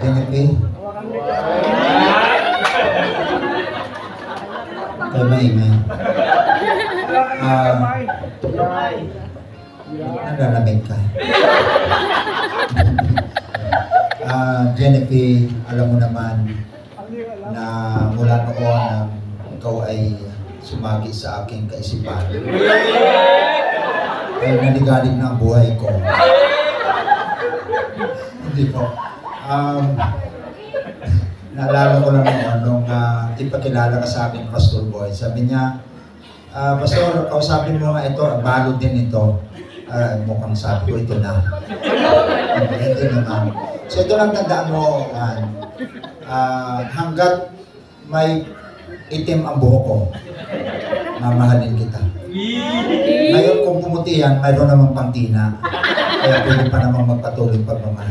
Jennifer? Kaya maingay. Nagalamig ka. Jennifer, alam mo naman na mula noon na ikaw ay sumagi sa aking kaisipan. Ay naligalig na ang buhay ko. Hindi po. Naalala ko lang noon nung ipakilala ka sa akin, Pastor Boy. Sabi niya, Pastor, kausapin mo nga ito, balod din ito. Mukhang sabi ko, ito na. Ito naman. So ito lang tandaan mo, hanggat may itim ang buhok ko, mamahalin kita. Ngayon kung pumuti yan, mayroon namang pangtina. Kaya pwede pa namang magpatuloy pagmamahal.